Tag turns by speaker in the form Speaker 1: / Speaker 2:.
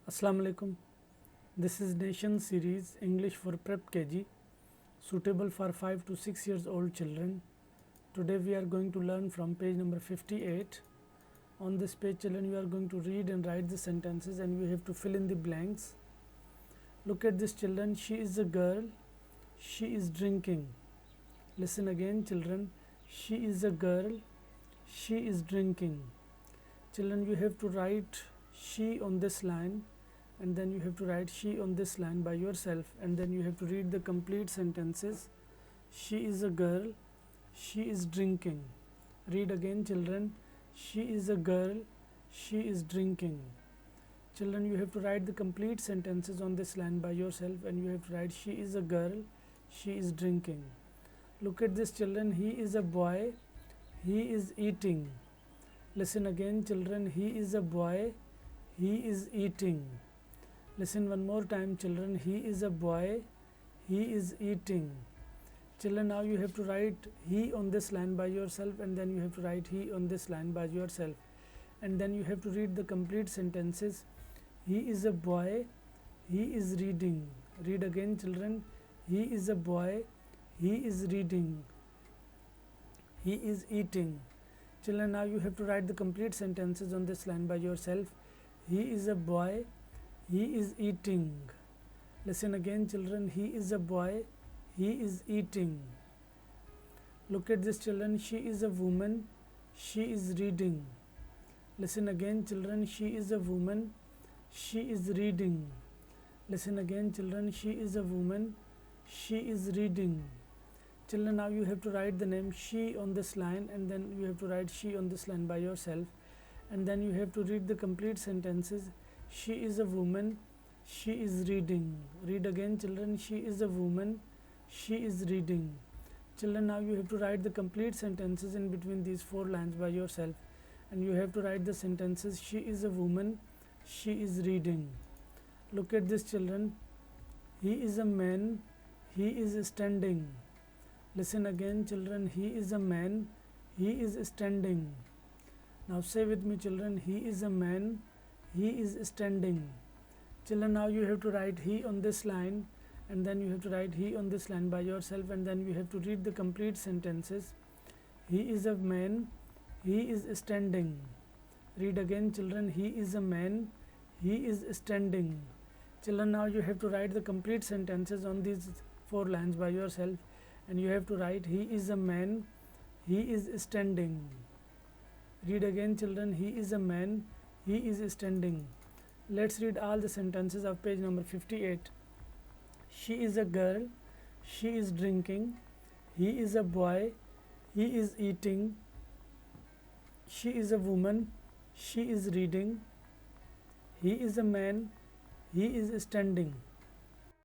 Speaker 1: Assalamu alaikum. This is Nation series English for Prep KG, suitable for 5 to 6 years old children. Today we are going to learn from page number 58. On this page, children, you are going to read and write the sentences and you have to fill in the blanks. Look at this, children. She is a girl. She is drinking. Listen again, children. She is a girl. She is drinking. Children, you have to write she on this line, and then you have to write she on this line by yourself, and then you have to read the complete sentences. She is a girl. She is drinking. Read again, children. She is a girl. She is drinking. Children, you have to write the complete sentences on this line by yourself, and you have to write she is a girl. She is drinking. Look at this, children. He is a boy. He is eating. Listen again, children. He is a boy. He is eating. Listen one more time, children. He is a boy. He is eating. Children, now you have to write he on this line by yourself, and then you have to write he on this line by yourself, and then you have to read the complete sentences. He is a boy. He is reading. Read again, children. He is a boy. He is reading. He is eating. Children, now you have to write the complete sentences on this line by yourself. He is a boy. He is eating. Listen again, children. He is a boy. He is eating. Look at this, children. She is a woman. She is reading. Listen again, children. She is a woman. She is reading. Listen again, children. She is a woman. She is reading. Children, now you have to write the name she on this line, and then you have to write she on this line by yourself, and then you have to read the complete sentences. She is a woman. She is reading. Read again, children. She is a woman. She is reading. Children, now you have to write the complete sentences in between these four lines by yourself, and you have to write the sentences. She is a woman. She is reading. Look at this, children. He is a man. He is standing. Listen again, children. He is a man. He is standing. Now say with me, children. He is a man. He is standing. Children, now you have to write he on this line, and then you have to write he on this line by yourself, and then you have to read the complete sentences. He is a man. He is standing. Read again, children. He is a man. He is standing. Children, now you have to write the complete sentences on these four lines by yourself, and you have to write he is a man. He is standing. Read again, children. He is a man. He is standing. Let's read all the sentences of page number 58. She is a girl. She is drinking. He is a boy. He is eating. She is a woman. She is reading. He is a man. He is standing.